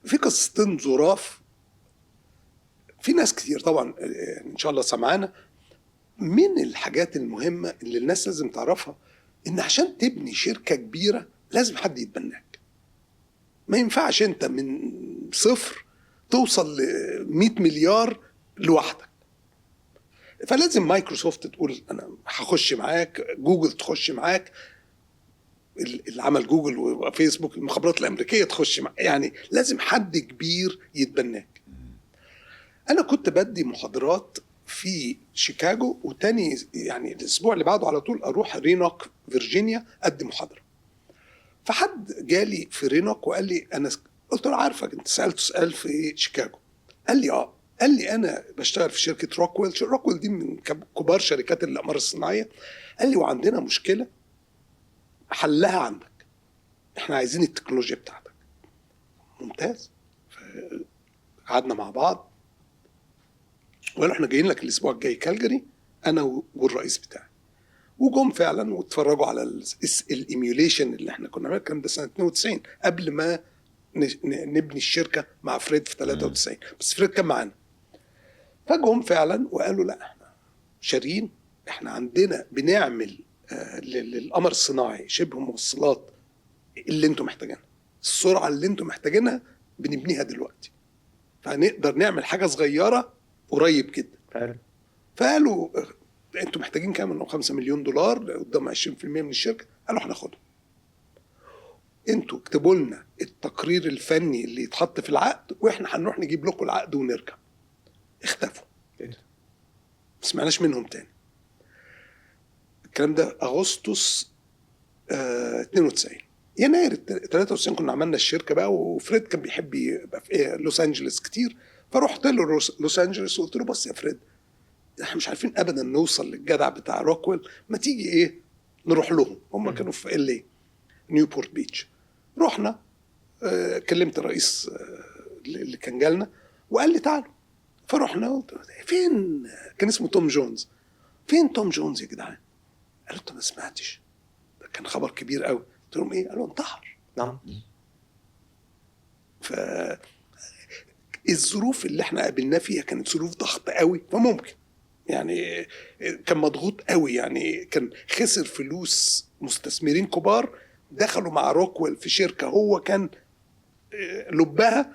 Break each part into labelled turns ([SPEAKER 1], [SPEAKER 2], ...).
[SPEAKER 1] في قصتين ظراف، في ناس كتير طبعا ان شاء الله سمعانا. من الحاجات المهمة اللي الناس لازم تعرفها ان عشان تبني شركة كبيرة لازم حد يتبناك. ما ينفعش انت من صفر توصل ل 100 مليار لوحدك. فلازم مايكروسوفت تقول انا هخش معاك، جوجل تخش معاك، اللي عمل جوجل وفيسبوك المخابرات الامريكيه تخش معاك، يعني لازم حد كبير يتبناك. انا كنت بدي محاضرات في شيكاغو، وتاني يعني الاسبوع اللي بعده على طول اروح رينوك فيرجينيا ادي محاضره. فحد جالي في رينوك وقال لي انا، قلت له عارفك انت سالته سؤال في شيكاغو. قال لي قال لي انا بشتغل في شركه روكويل. روكويل دي من كبار شركات الاقمار الصناعيه. قال لي وعندنا مشكله حلها عندك، احنا عايزين التكنولوجيا بتاعتك. ممتاز. قعدنا مع بعض وقالوا احنا جايين لك الاسبوع الجاي كالجري انا والرئيس بتاعي. وجم فعلا واتفرجوا على الايميوليشن اللي احنا كنا عملنا. كان ده سنه 92 قبل ما نبني الشركه مع فريد في 93، بس فريد كان معانا. فجم فعلا وقالوا لا احنا شارين، احنا عندنا بنعمل للقمر الصناعي شبه موصلات اللي انتم محتاجينها، السرعه اللي انتم محتاجينها بنبنيها دلوقتي، فهنقدر نعمل حاجه صغيره قريب جدا. فقالوا انتم محتاجين كام؟ انه 5 مليون دولار قدام 20% من الشركه. قالوا هناخدهم، انتوا اكتبوا لنا التقرير الفني اللي يتحط في العقد واحنا هنروح نجيب لكم العقد ونرجع. اختفوا، ما سمعناش منهم تاني. الكلام ده اغسطس 92. يناير 93 كنا عملنا الشركه بقى، وفريد كان بيحب يبقى في لوس انجلوس كتير. فرحت له لوس انجلوس وقلت له بص يا فريد، احنا مش عارفين ابدا نوصل للجدع بتاع روكويل، ما تيجي نروح لهم. هم كانوا في LA نيوبورت بيتش. رحنا كلمت الرئيس اللي كان جالنا وقال لي تعالوا. فرحنا قلت فين؟ كان اسمه توم جونز. فين توم جونز يا جدعان؟ قالوا انت ما سمعتش؟ ده كان خبر كبير قوي. قلت لهم ايه؟ قالوا انتحر.
[SPEAKER 2] نعم.
[SPEAKER 1] الظروف اللي احنا قابلنا فيها كانت ظروف ضغط قوي، فممكن يعني كان مضغوط قوي، يعني كان خسر فلوس مستثمرين كبار دخلوا مع روكويل في شركة هو كان لبها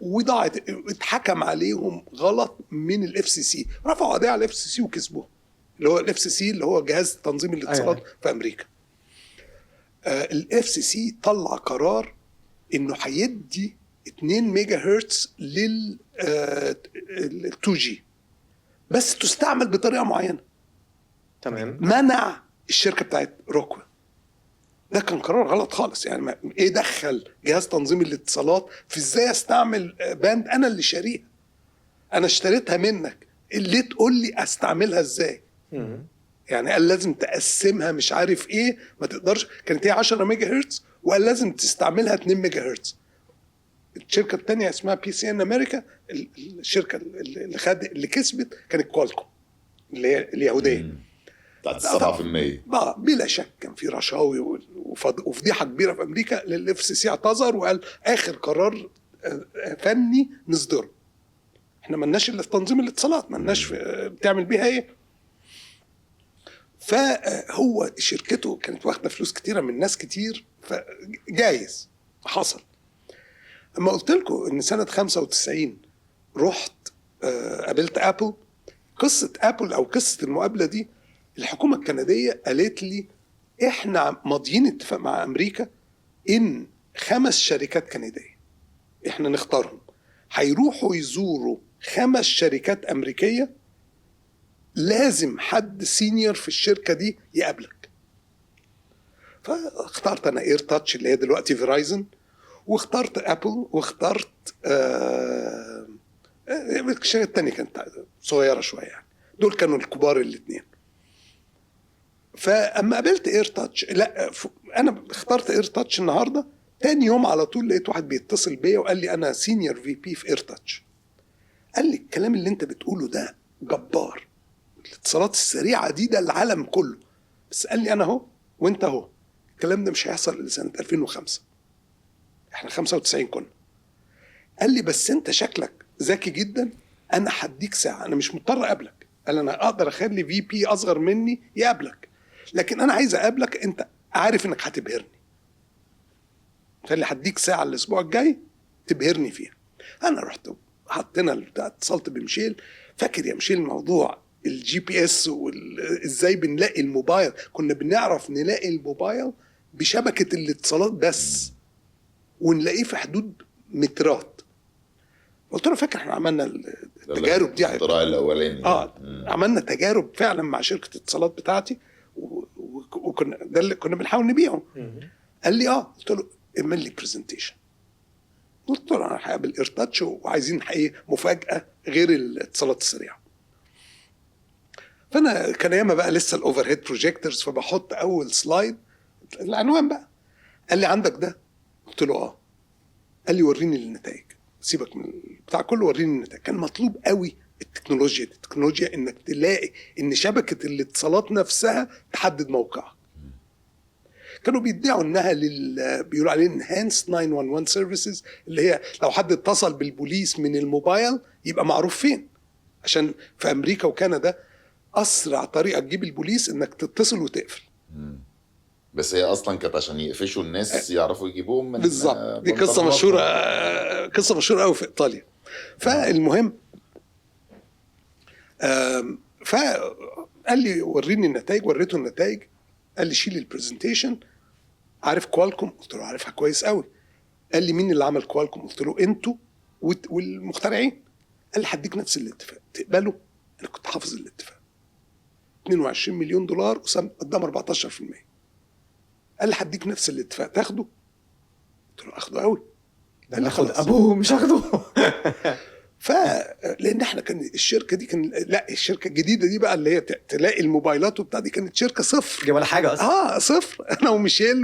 [SPEAKER 1] وضاعت. اتحكم عليهم غلط من الFCC، رفعوا قضية على الFCC وكسبوه، اللي هو الFCC اللي هو جهاز تنظيم الاتصالات في أمريكا. الFCC طلع قرار انه هيدي 2 ميجا هرتز لل 2G بس تستعمل بطريقه معينه.
[SPEAKER 2] تمام.
[SPEAKER 1] منع الشركه بتاعت روكويل. ده كان قرار غلط خالص. يعني ايه دخل جهاز تنظيم الاتصالات في ازاي استعمل باند انا اللي شاريها، انا اشتريتها منك، اللي تقول لي استعملها ازاي؟ يعني قال لازم تقسمها مش عارف ايه، ما تقدرش. كانت هي 10 ميجا هرتز وقال لازم تستعملها 2 ميجا هرتز. الشركه الثانيه اسمها PCN امريكا، الشركه اللي كسبت كانت كوالكوم اللي هي اليهوديه
[SPEAKER 3] بتاعت 7%.
[SPEAKER 1] بلا شك كان في رشاوي وفضيحه كبيره في امريكا. للFCC اعتذر وقال اخر قرار فني نصدره، احنا ملناش الا في تنظيم الاتصالات، ملناش بتعمل بيها ايه. فهو شركته كانت واخده فلوس كتيره من ناس كتير، فجايز حصل. اما قلت لكم ان سنه 95 رحت قابلت ابل. قصه ابل او قصه المقابله دي، الحكومه الكنديه قالت لي احنا ماضيين اتفاق مع امريكا ان 5 شركات كنديه احنا نختارهم هيروحوا يزوروا 5 شركات امريكيه، لازم حد سينيور في الشركه دي يقابلك. فاخترت انا اير تاتش اللي هي دلوقتي فيرايزن، واخترت ابل، واخترت الشركه الثانيه كانت صغيره شويه يعني. دول كانوا الكبار الاثنين. فاما قابلت اير تاتش، لا انا اخترت اير تاتش النهارده، تاني يوم على طول لقيت واحد بيتصل بيا وقال لي انا سينيور VP في اير تاتش. قال لي الكلام اللي انت بتقوله ده جبار، الاتصالات السريعه دي ده العالم كله، بس قال لي انا اهو وانت اهو، الكلام ده مش هيحصل الا سنه 2005. احنا 95 كنا قال لي بس انت شكلك ذكي جدا، انا هديك ساعه، انا مش مضطر اقابلك. قال انا اقدر اخلي في بي اصغر مني يقابلك، لكن انا عايز اقابلك، انت عارف انك هتبهرني. قال لي هديك ساعه الاسبوع الجاي تبهرني فيها. انا رحت حطينا البتاع، اتصلت بمشيل. فاكر يا مشيل الموضوع الجي بي اس وازاي بنلاقي الموبايل؟ كنا بنعرف نلاقي الموبايل بشبكه الاتصالات بس، ونلاقيه في حدود مترات. قلت له فاكر احنا عملنا التجارب دي؟
[SPEAKER 3] الطراع الاولاني.
[SPEAKER 1] عملنا تجارب فعلا مع شركه الاتصالات بتاعتي، وكنا ده اللي كنا بنحاول نبيعه. قال لي قلت له اعمل لي برزنتيشن. قلت له انا هقابل ايرتاتش وعايزين مفاجاه غير الاتصالات السريعه. فانا كان ياما بقى لسه الاوفر هيد بروجيكتورز، فبحط اول سلايد العنوان بقى. قال لي عندك ده؟ قلت له قال لي وريني النتائج، سيبك من بتاع كله، وريني النتائج. كان مطلوب قوي التكنولوجيا انك تلاقي ان شبكه الاتصالات نفسها تحدد موقعك. كانوا بيدعوا انها بيقولوا عليه enhanced 911 services، اللي هي لو حد اتصل بالبوليس من الموبايل يبقى معروف فين. عشان في امريكا وكندا اسرع طريقه تجيب البوليس انك تتصل وتقفل.
[SPEAKER 3] بس هي اصلا كانت عشان يقفشوا الناس يعرفوا يجيبوهم من
[SPEAKER 1] بالظبط. دي قصه مشهوره، قصه مشهوره قوي في ايطاليا. فالمهم فقال لي وريني النتائج. وريته النتائج. قال لي شيل البرزنتيشن. عارف كوالكوم؟ قلت له عارفها كويس قوي. قال لي مين اللي عمل كوالكوم؟ قلت له انتوا والمخترعين. قال لي هديك نفس الاتفاق، تقبله؟ انا كنت حافظ الاتفاق، $22 مليون قدام 14%. قال لي هديك نفس الاتفاق، تاخده؟ قلت له اخده قوي.
[SPEAKER 2] قال لي خلاص ابوه مش هاخده.
[SPEAKER 1] لان احنا كان الشركه دي الشركه الجديده دي بقى اللي هي تلاقي الموبايلات وبتاع دي، كانت شركه صفر
[SPEAKER 2] ولا حاجه اصلا.
[SPEAKER 1] صفر. انا وميشيل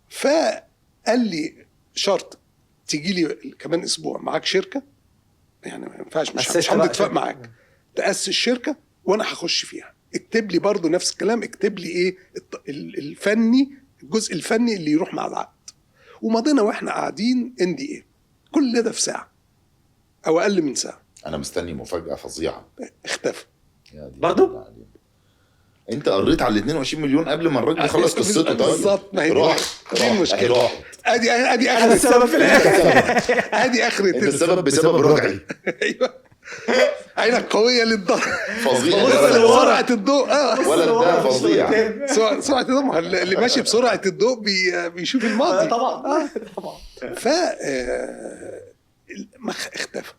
[SPEAKER 1] فقال لي شرط تيجي لي كمان اسبوع معاك شركه، يعني ما ينفعش مش هنتفق معاك، تاسس شركه وانا هخش فيها. اكتب لي برضو نفس الكلام، اكتب لي ايه الفني، الجزء الفني اللي يروح مع العقد. ومضينا واحنا قاعدين NDA كل ده في ساعه او اقل من ساعه.
[SPEAKER 3] انا مستني مفاجاه فظيعه.
[SPEAKER 1] اختفى
[SPEAKER 2] برضو.
[SPEAKER 3] انت قريت على 22 مليون قبل ما الراجل يخلص قصته؟ طيب
[SPEAKER 1] بالظبط. ما هي دي المشكله. ادي
[SPEAKER 2] انا السبب في الاخر.
[SPEAKER 1] ادي اخرة.
[SPEAKER 3] انت السبب بسبب رجعي.
[SPEAKER 1] ايوه. عينك قويه للضوء،
[SPEAKER 3] فظيع.
[SPEAKER 1] سرعه الضوء.
[SPEAKER 3] ولا ده فظيع.
[SPEAKER 1] سرعه الضوء، اللي ماشي بسرعه الضوء بيشوف الماضي.
[SPEAKER 2] طبعا.
[SPEAKER 1] ف اختفى.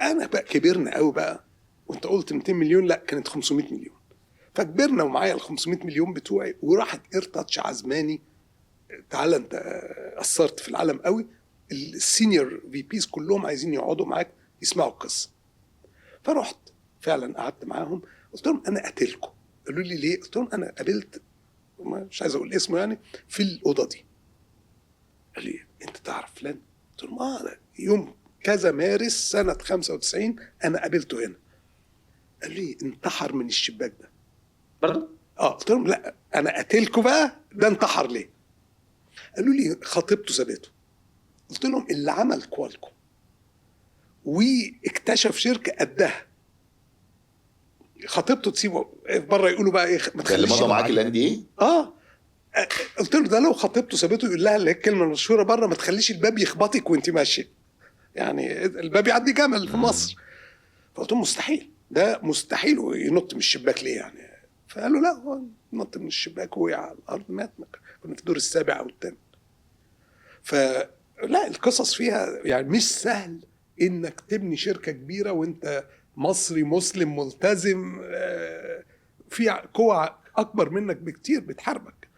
[SPEAKER 1] انا بقى كبرنا قوي بقى، وانت قلت 200 مليون، لا كانت 500 مليون. فكبرنا ومعايا ال 500 مليون بتوعي، وراحت ايرتاتش عزماني، تعالى انت اثرت في العالم قوي، السينيور في بيز كلهم عايزين يقعدوا معاك يسمعوا القصه. فرحت فعلا قعدت معاهم، قلت لهم انا قاتلكم. قالوا لي ليه؟ قلت لهم انا قابلت، مش عايز اقول اسمه يعني، في الاوضه دي. قال لي انت تعرف فلان؟ قلت لهم يوم كذا مارس سنه 95 انا قابلته هنا. قال لي انتحر من الشباك ده
[SPEAKER 2] برضو.
[SPEAKER 1] قلت لهم لا انا قاتلكم بقى، ده انتحر ليه؟ قالوا لي خطيبته سابته. قلت لهم اللي عمل كوالكوم واكتشف شركه قدها، خطيبته تسيبه بره يقولوا بقى ايه؟ ما
[SPEAKER 3] اللي مضى معاك الNDA.
[SPEAKER 1] قلت له ده لو خطيبته سابته يقول لها اللي هي الكلمه المشهوره بره، ما تخليش الباب يخبطك وانت ماشيه، يعني الباب يعدي جمل في مصر. فقلت له مستحيل، ده مستحيل، وينط من الشباك ليه يعني؟ فقالوا لا هو نط من الشباك ووقع على الارض مات. كنا في الدور السابع او الثامن. فلا القصص فيها يعني مش سهل انك تبني شركه كبيره وانت مصري مسلم ملتزم، في قوى اكبر منك بكتير بتحاربك.